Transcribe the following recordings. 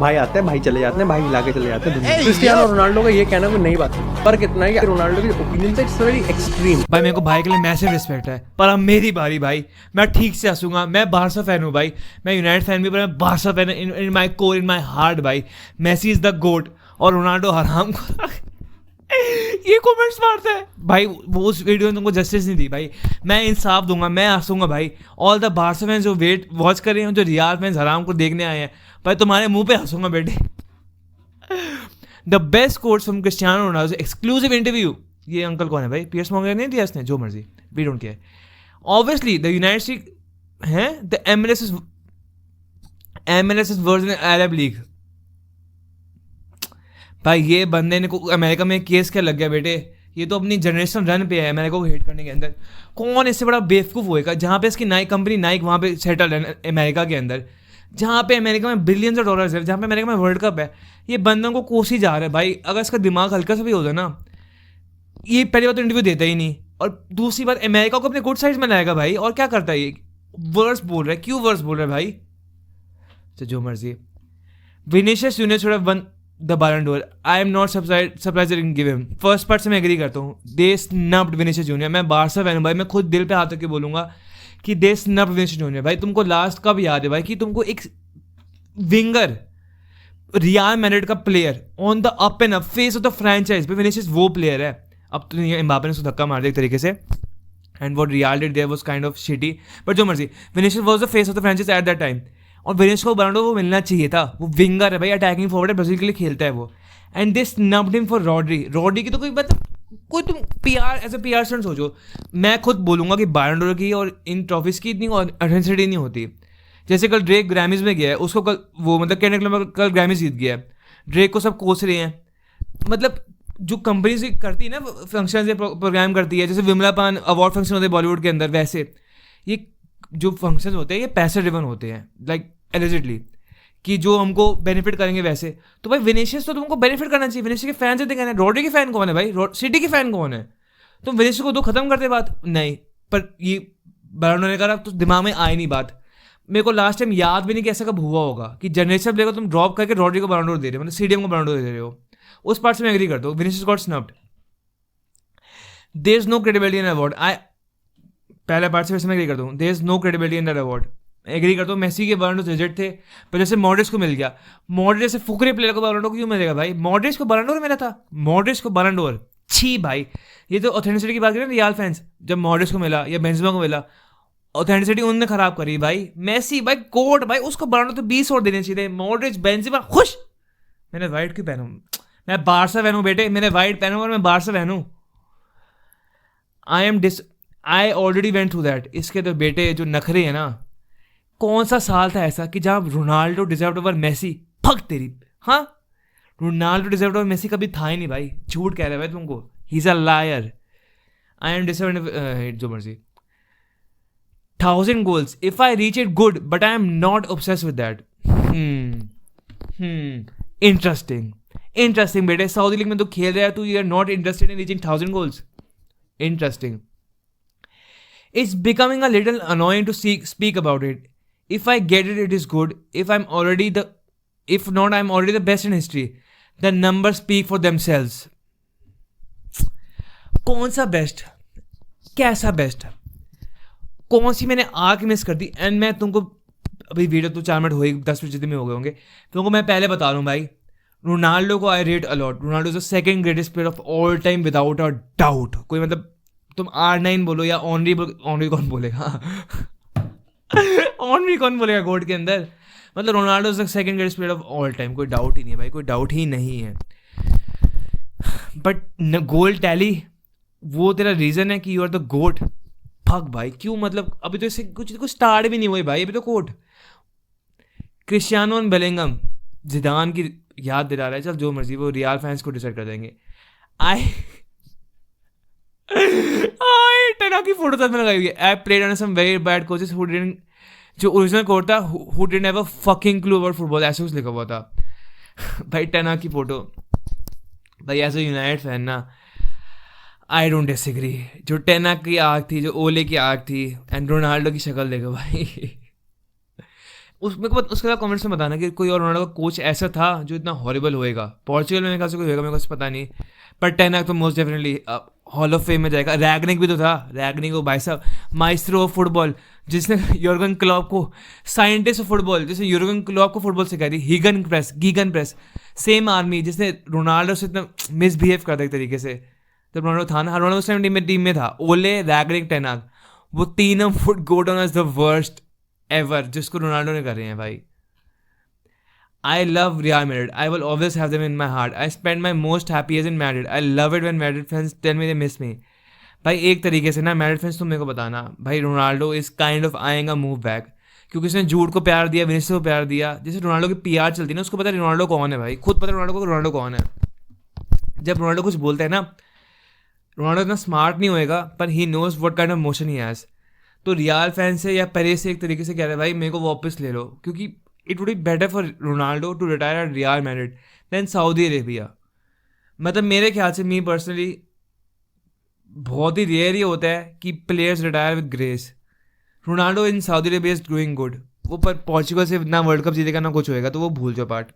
भाई आते हैं, भाई चले जाते हैं, भाई हिला के चले जाते हैं। क्रिस्टियानो रोनाल्डो का ये कहना कोई नई बात है, पर कितना ही रोनाल्डो की ओपिनियन से इट्स वेरी एक्सट्रीम। भाई मेरे को भाई के लिए मैसिव रिस्पेक्ट है, पर अब मेरी बारी भाई, मैं ठीक से हंसूंगा। मैं बारसा फैन हूँ भाई, मैं यूनाइटेड फैन भी, पर मैं Barça fan in my core, in my heart भाई। मेसी इज द गोट और रोनाल्डो हराम को ये कमेंट्स मारता है भाई। वो उस वीडियो ने तुमको जस्टिस नहीं दी भाई। मैं इंसाफ दूंगा, मैं हंसूंगा भाई। ऑल द बारसा फैंस जो वेट वॉच कर रहे हैं, जो रियाल फैंस हराम को देखने आए हैं भाई, तुम्हारे मुंह पे हंसूंगा बेटे। The best quotes from Cristiano Ronaldo exclusive interview. ये अंकल कौन है भाई? पियर्स मॉर्गन नहीं दिया इसने? जो मर्जी, we don't care. Obviously the United States है the MLS is worse than Arab league. भाई ये बंदे ने को अमेरिका में केस क्या लग गया बेटे? ये तो अपनी जनरेशन रन पे है अमेरिका को हेट करने के अंदर। कौन इससे बड़ा बेवकूफ़ होएगा? जहाँ पे इसकी नाइक कंपनी नाइक वहाँ पे सेटल है अमेरिका के अंदर, जहाँ पे अमेरिका में बिलियंस ऑफ डॉलर्स है, जहाँ पे अमेरिका में वर्ल्ड कप है। ये बंदों को कोस ही जा रहा है भाई। अगर इसका दिमाग हल्का सा भी होता ना, ये पहली बात तो इंटरव्यू देता ही नहीं, और दूसरी बात अमेरिका को अपने गुड साइड में लाएगा भाई। और क्या करता है ये? वर्स बोल रहा है। क्यों वर्स बोल रहा है भाई? तो जो मर्जी। Vinicius junior should have one the बैलन door. I am not surprised in give him. First part से मैं एग्री करता हूँ। दे स्नब्ड विनीशियस जूनियर। मैं बारसा फैन हूँ भाई, मैं खुद दिल पे हाथ रख के बोलूँगा कि दे स्नब्ड विनीशियस जूनियर। भाई तुमको लास्ट कब याद है भाई कि तुमको एक विंगर, रियल मैड्रिड का player, on the up and up, face of the franchise पे विनीशियस वो प्लेयर है। अब तो एम्बापे ने उसको धक्का मार दिया एक तरीके से, and what real did there was kind of shitty, but जो मर्जी। Vinicius was the face of the franchise at that time, और विनीशियस को बैलन डोर वो मिलना चाहिए था। वो विंगर है भाई, अटैकिंग फॉरवर्ड है, ब्राजील के लिए खेलता है वो। And this snubbed him for Rodri की तो कोई मतलब कोई तुम PR as a PR stunt सोचो। मैं खुद बोलूँगा कि बैलन डोर की और इन ट्रॉफीज़ की इतनी ऑथेंटिसिटी नहीं होती। जैसे कल ड्रेक ग्रैमीज में गया है, उसको कल वो मतलब केंड्रिक लैम्बार कल ग्रैमीज जीत गया है, ड्रेक को सब कोस रहे हैं। मतलब जो कंपनीज करती है ना फंक्शन या प्रोग्राम करती है, जैसे विमला पान अवार्ड फंक्शन होते हैं बॉलीवुड के अंदर, वैसे ये जो फंक्शन होते हैं ये पैसे ड्रिवन होते हैं, लाइक एलिजिटली, कि जो हमको बेनिफिट करेंगे वैसे। तो भाई विनीशियस तो तुमको बेनिफिट करना चाहिए। विनीशियस के फैन से कहना है, रॉड्री के फैन कौन है भाई? सिटी के फैन कौन है? तुम विनीशियस को दो खत्म करते बात नहीं, पर ये बैलन डोर ने करा तो दिमाग में आई नहीं बात। मेरे को लास्ट टाइम याद भी नहीं कि ऐसा कब हुआ होगा कि जनरेशन प्लेयर को तुम ड्रॉप करके रॉड्री को बैलन डोर दे रहे हो, मतलब CDM को बैलन डोर दे रहे हो। उस पार्ट से मैं एग्री करता हूँ। Vinicius got snubbed. There is no credibility in award. पहले पार्ट से वैसे मैं एग्री करता हूँ। There is no credibility in that award. Agree करता हूँ। मेसी के बैलन डोर रिजेक्ट थे, पर जैसे मॉड्रिच को मिल गया। मॉड्रिच जैसे फुकरे प्लेयर को बैलन डोर क्यों मिलेगा भाई? मॉड्रिच को बैलन डोर मिला था। मॉड्रिच को बैलन डोर छी भाई। ये तो ऑथेंटिसिटी की बात करें रियल फैंस, जब मॉड्रिच को मिला या बेंजेमा को मिला, ऑथेंटिसिटी उनने खराब करी भाई। मेसी भाई कोट भाई, उसको बैलन डोर तो 20 और देने चाहिए। मॉड्रिच बेंजेमा खुश। मैंने वाइट क्यों पहनूं? मैं बारसा फैन हूं बेटे, मैंने वाइट पहनूं और मैं बारसा फैन हूं। I already went through that. इसके तो बेटे जो नखरे हैं ना, कौन सा साल था ऐसा कि जहां Ronaldo deserved over Messi? Fuck तेरी। हाँ, रोनाल्डो डिजर्व्ड ओवर मेसी कभी था ही नहीं भाई। झूठ कह रहे भाई तुमको। ही is a liar. I am disappointed. जो मर्जी। 1000 goals. If I reach it, good, but I am not obsessed with that. Interesting बेटे। सऊदी लीग में तो खेल रहा है तू, you are not interested in reaching 1000 goals. Interesting. It's becoming a little annoying to speak about it. If I get it, it is good. If not, I'm already the best in history. The numbers speak for themselves. कौन सा best? कैसा best? कौन सी मैंने आग miss कर दी? And मैं तुमको अभी वीडियो तो 4 मिनट हो गई, 10 मिनट जितने में हो गए होंगे, तुमको मैं पहले बता रहा हूँ भाई, रोनाल्डो को I rate a lot. Ronaldo is the second greatest player of all time without a doubt. कोई मतलब तुम R9 बोलो या ऑनरी कौन बोलेगा? ऑनरी कौन बोलेगा गोड के अंदर? मतलब Ronaldo is the second greatest player of all time. कोई डाउट ही नहीं है भाई, कोई डाउट ही नहीं है। बट गोल टैली वो तेरा रीजन है कि you are the GOAT? Fuck भाई, क्यों? मतलब अभी तो इससे कुछ स्टार्ट भी नहीं हुई भाई, अभी तो कोट। क्रिस्टियानो और बेलिंगम जिदान की याद दिला रहा है। चल जो मर्जी, वो रियल फैंस को डिसाइड कर देंगे। टेना की फोटो साथ में लगाई हुई है। I played under some very bad coaches who didn't, जो ओरिजिनल कोच था, who didn't have a fucking clue about football, ऐसे कुछ लिखा हुआ था भाई। टेना की फोटो भाई, एज अ यूनाइटेड फैन ना, आई डोंट डिसएग्री। जो टेना की आग थी, जो ओले की आग थी, एंड रोनाल्डो की शक्ल देखो भाई। उसके बाद कमेंट्स में बताना कि कोई और रोनाल्डो का कोच ऐसा था जो इतना हॉरिबल होएगा। पोर्चुगल में मेरे ख्याल से कोई होएगा, मेरे को पता नहीं, पर टेन हैग तो most definitely hall of fame में जाएगा। रैगनिक भी तो था, रैगनिक को भाई साहब माइस्ट्रो ऑफ फुटबॉल, जिसने यूर्गन क्लॉप को, साइंटिस्ट ऑफ फुटबॉल जिसने यूर्गन क्लॉप को फुटबॉल सिखाई थी, गीगन प्रेस, सेम आर्मी जिसने रोनाल्डो से इतना मिसबिहेव करता एक तरीके से। जब रोनाल्डो था ना, रोनाल्डो उस टाइम टीम में था, ओले, रैगनिक, टेन हैग, वो तीनों फुट go down as the worst ever जिसको रोनाल्डो ने कर रहे हैं भाई। I love Real Madrid. I will always have them in my heart. I spend my most happy years in Madrid. I love it when Madrid fans tell me they miss me. भाई एक तरीके से ना Madrid fans तुम मेरे को बताना भाई, रोनाल्डो इज काइंड ऑफ आएंग अ मूव बैक, क्योंकि उसने जूड को प्यार दिया, विनिसियस को प्यार दिया। जैसे रोनाल्डो की पीआर चलती है ना, उसको पता है रोनाल्डो कौन है भाई, खुद पता है रोनाल्डो को रोनाल्डो कौन है। जब रोनाल्डो कुछ बोलता है ना, रोनाल्डो इतना स्मार्ट नहीं होएगा पर he knows what kind of motion he has. तो रियाल फैन से या पेरेस से एक तरीके से कह रहे हैं भाई मेरे को वापस ले लो, क्योंकि it would be better for Ronaldo to retire at Real Madrid than Saudi Arabia. मतलब मेरे ख्याल से, मी पर्सनली, बहुत ही रेयर ही होता है कि players retire with grace. Ronaldo in Saudi Arabia is doing good, वो पर पोर्चुगल से ना वर्ल्ड कप जीतेगा ना कुछ होएगा, तो वो भूल जाओ पार्ट।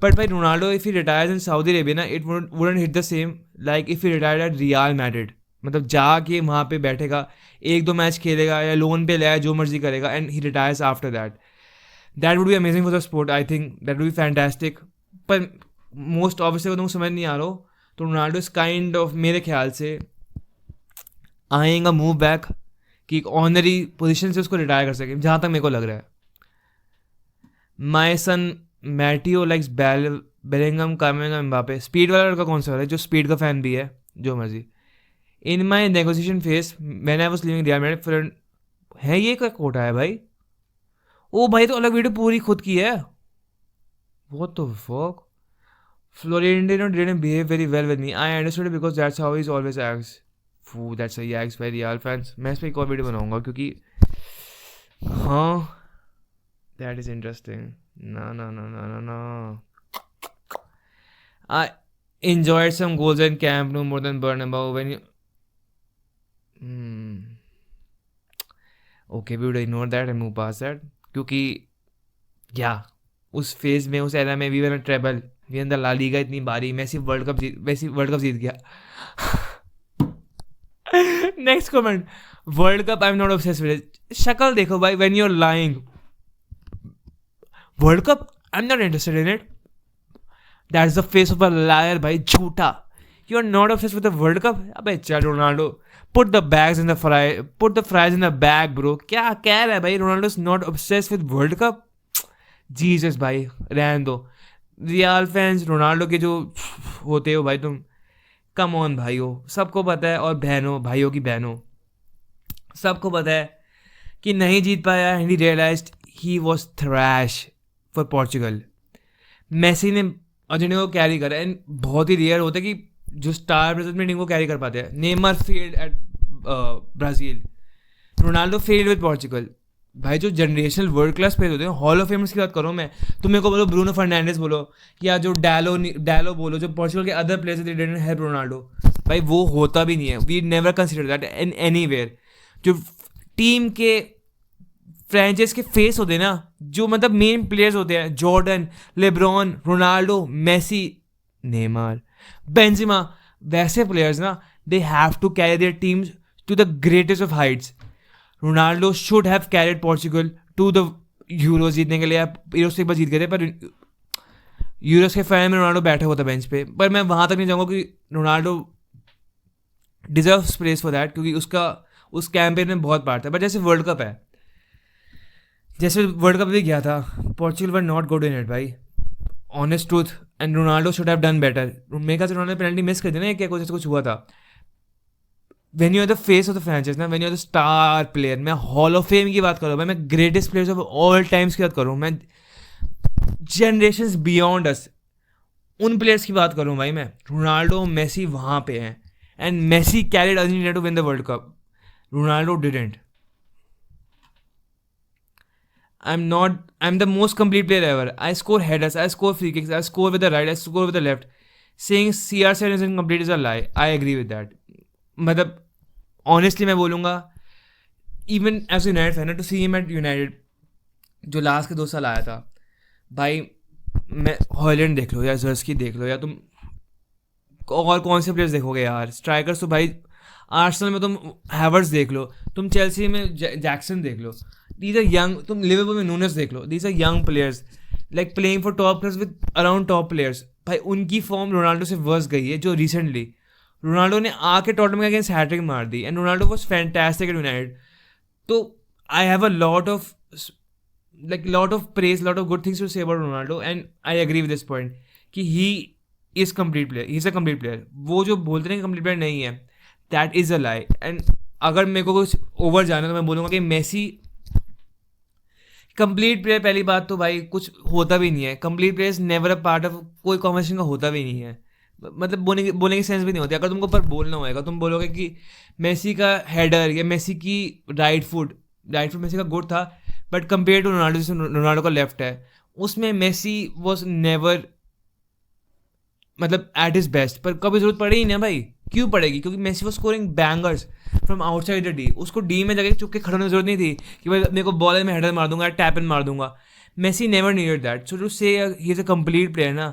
बट भाई Ronaldo if he retires in Saudi Arabia ना, it wouldn't hit the same like if he retired at Real Madrid. मतलब जाके वहाँ पे बैठेगा, एक दो मैच खेलेगा या लोन पे लाया, जो मर्जी करेगा, and he retires after that. That would be amazing for the sport. I think that would be fantastic. पर मोस्ट ऑब्वियसली तुमको समझ नहीं आ रहा हो, तो रोनाल्डो इज काइंड ऑफ मेरे ख्याल से आएगा मूव बैक कि एक ऑनरी पोजीशन से उसको रिटायर कर सके, जहाँ तक मेरे को लग रहा है। My son Mateo likes Bellingham, Camavinga, Mbappe. Speed वाला लड़का कौन सा वाला है जो स्पीड का फैन भी है, जो मर्जी। In my negotiation phase when I was living Real Madrid है, ये क्या कोटा है भाई? ओ भाई तो अलग वीडियो पूरी खुद की है। What the fuck? Florentino didn't behave very well with me. I understood it because that's how he's always acts. Foo, that's how he acts by Real fans. मैं इस पर एक और वीडियो बनाऊंगा क्योंकि हाँ, that is interesting. No. I enjoyed some goals in Camp Nou more than Bernabeu when you. Okay, we would ignore that and move past that. क्योंकि या उस फेज में, उस एरा में we were treble, we in the La Liga इतनी बारी, Messi world cup जीत गया। Next comment, world cup I am not obsessed with it. शक्ल देखो भाई, when you are lying, world cup I am not interested in it, that is the face of a liar भाई, झूठा। You are not obsessed with the world cup? अबे चल Ronaldo, put the fries in the bag bro। क्या कह रहा है भाई? Ronaldo is not obsessed with world cup? Jesus भाई रहने दो। रियल फैंस रोनाल्डो के जो होते हो भाई तुम, कम ऑन भाइयों, सबको पता है, और बहनों, भाइयों की बहनों, सबको पता है कि नहीं जीत पाया। And he realized he was thrash for Portugal. Messi ने अर्जेंटीना को कैरी करा, एंड बहुत ही रेयर होता है कि जो स्टार प्लेयर्स में इनको कैरी कर पाते हैं। Neymar failed at Brazil, Ronaldo failed with Portugal. भाई जो जनरेशनल वर्ल्ड क्लास प्लेयर होते हैं, हॉल ऑफ फेमर्स की बात करो, मैं तुम मेरे को बोलो ब्रूनो फर्नांडिस बोलो, या जो डैलो बोलो, जो पोर्चुगल के other players they didn't help Ronaldo, भाई वो होता भी नहीं है। We never consider that in anywhere. जो टीम के फ्रेंचाइज के फेस होते हैं ना, जो मतलब मेन प्लेयर्स होते हैं, Jordan, LeBron, Ronaldo, Messi, Neymar, Benzema, वैसे प्लेयर्स ना, they have to carry their teams to the greatest of heights. Ronaldo should have carried Portugal to the Euros जीतने के लिए। यूरोस एक बार जीत गए थे, पर यूरोस के फाइनल में रोनाल्डो बैठा हुआ था बेंच पे। पर मैं वहाँ तक नहीं जाऊँगा कि Ronaldo deserves place for that, क्योंकि उसका उस कैंपेन में बहुत पार्ट था। बट जैसे वर्ल्ड कप है, जैसे वर्ल्ड कप भी गया था, Portugal were not good in it भाई, honest truth. And Ronaldo should have done better. मेरे ख्याल से रोनाल्डो पेनल्टी मिस कर दी ना, क्या कुछ हुआ था। When you are the face of the franchise ना, when you are the star player, मैं हॉल ऑफ फेम की बात करूँ भाई, मैं greatest players of all times की बात करूँ, मैं जनरेशंस बियॉन्ड अस, उन प्लेयर्स की बात करूँ भाई मैं। रोनाल्डो, मेसी वहाँ पे हैं, and Messi carried Argentina to win the world cup, Ronaldo didn't. I'm the most complete player ever. I score headers, I score free kicks, I score with the right, I score with the left. Saying CR7 is incomplete is a lie. I agree with that. मतलब honestly मैं बोलूँगा, even as a United fan, to see him at United, जो last के 2 साल आया था भाई, मैं हॉलैंड देख लो या जर्स्की देख लो, या तुम और कौन से प्लेयर्स देखोगे यार, स्ट्राइकर्स तो भाई आर्सेनल में तुम हैवर्ट्स देख लो, तुम चेल्सी में जैक्सन देख लो, दीज आर यंग, तुम लिवरपूल में नूनेस देख लो, these are young players like playing for top players with around top players. भाई उनकी फॉर्म रोनाल्डो से वर्स गई है, जो रिसेंटली रोनाल्डो ने आके टॉटनहम के अगेंस्ट हैट्रिक मार दी and Ronaldo was fantastic at United. तो I have a lot of praise, lot of good things to say about Ronaldo, and I agree with this point कि he is complete player, he is a complete player। वो जो बोलते हैं complete player नहीं है, that is a lie। and अगर मेरे को कुछ ओवर जाना तो मैं बोलूँगा कि मेसी कंप्लीट प्लेयर, पहली बात तो भाई कुछ होता भी नहीं है, complete player is never a part of कोई कॉम्बिनेशन का होता भी नहीं है, मतलब बोलने की सेंस भी नहीं होती। अगर तुमको पर बोलना होएगा, तुम बोलोगे कि मेसी का हेडर या मेसी की राइट फुट मेसी का गुड था, बट कंपेयर टू रोनाल्डो, जैसे रोनाल्डो का लेफ्ट है, उसमें मेसी वॉज नेवर मतलब एट हिज बेस्ट। पर कभी जरूरत पड़ी ही ना भाई, क्यों पड़ेगी? क्योंकि Messi was scoring bangers from outside the D. उसको डी में जाके चुप के खड़े होने की जरूरत नहीं थी कि भाई मेरे को बॉल में हेडर मार दूंगा, टैप इन मार दूंगा। Messi never needed that. So to say he is a complete player ना,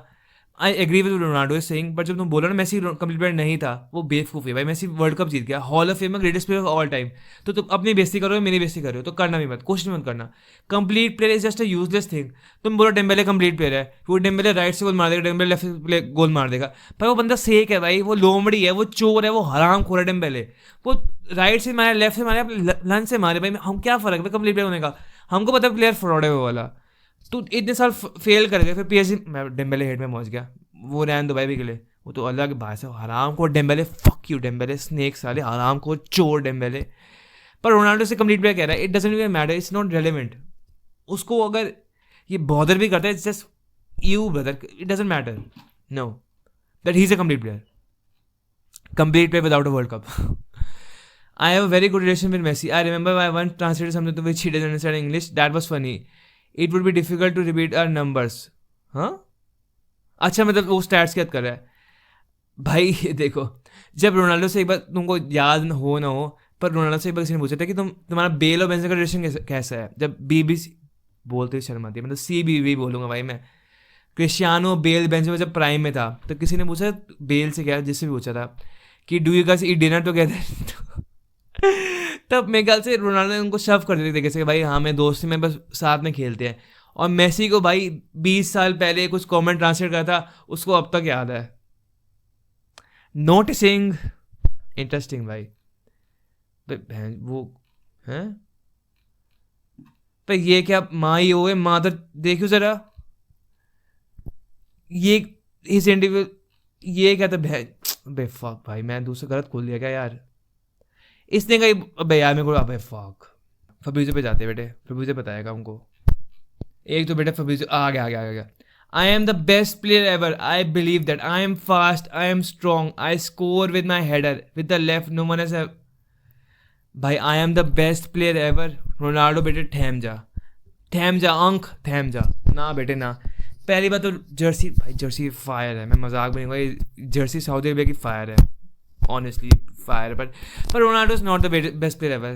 I agree with Ronaldo is saying, but जब तुम बोलो ना मेसी कंप्लीट प्लेयर नहीं था, वो बेवकूफ़ी है भाई। मेसी वर्ल्ड कप जीत गया, हॉल ऑफ फेम में greatest player of all time. तो तुम अपनी बेइज्जती करो, मेरी बेइज्जती करो, तो करना भी मत, कोशिश मत करना। Complete player is just a useless thing. तुम बोलो डेम्बेले कंप्लीट प्लेयर है, वो डेम्बेले राइट से गोल मार देगा, डेम्बेले लेफ्ट से गोल मार देगा, पर वो बंदा सेक है भाई, वो लोमड़ी है, वो चोर है, वो हराम खोर है डेम्बेले। वो राइट से मारे, लेफ्ट से मारे, लंच से मारे, भाई हम क्या फ़र्क है कंप्लीट प्लेयर होने का? हमको पता है प्लेयर फ्रॉड है वो वाला। तो इतने साल फेल कर गए, फिर पीएसजी मैं डेम्बेले हेड में पहुंच गया, वो रैन दुबई भी के लिए, वो तो अलग बात है। हराम को Dembélé, fuck you Dembélé, snake साले, हराम को चोर डेम्बेले। पर रोनाल्डो से कंप्लीट प्लेयर कह रहा है, it doesn't even matter, it's not relevant. उसको अगर ये बॉदर भी करता है, it's just you brother, it doesn't matter, no, that he is a complete player, complete player without a world cup. I have a very good relation with Messi. I remember I once translated something to which he doesn't understand English. That was funny. It would be difficult to repeat our numbers. हाँ? अच्छा, मतलब वो stats की बात कर रहा है भाई। देखो, जब रोनाल्डो से एक बार तुमको याद हो ना हो, पर रोनाल्डो से एक बार किसी ने पूछा था कि तुम्हारा बेल और बेंजेमा का रिलेशन कैसा है, जब बीबीसी बोलते हुए शर्म आती है, मतलब CBB बोलूँगा भाई मैं। क्रिस्टियानो बेल बेंजेमा जब प्राइम में था, तो किसी ने पूछा बेल से, क्या जिससे भी पूछा था कि do you guys eat dinner together. तब मेरे ख्याल से रोनाल्डो ने उनको शव कर देते थे कैसे, भाई हाँ मैं दोस्त में बस साथ में खेलते हैं। और मेसी को भाई 20 साल पहले कुछ कमेंट ट्रांसलेट करा था, उसको अब तक याद है। नोटिसिंग, इंटरेस्टिंग भाई। वो हैं पर ये क्या माँ ही हो, माँ तो देखो जरा, ये इस इंडिविजुअल, ये क्या था बेफक भाई, मैं दूसरा गलत खोल दिया क्या यार? इसने कहीं अबे यार मेरे को, अबे फक, फब्रिज़ो पे जाते बेटे, फब्रिज़ो बताएगा हमको। एक तो बेटा फब्रिज़ो आ गया। I am the best player ever, I believe that, I am fast, I am strong, I score with my header with the left, no one has. भाई I am the best player ever. Ronaldo बेटे थैम जा अंक, थैम जा ना बेटे ना। पहली बात तो जर्सी, भाई जर्सी फायर है, मैं मजाक भी नहीं कहूँगा, जर्सी सऊदी अरेबिया की फायर है, ऑनेस्टली फायर। पर Ronaldo is not the best player ever.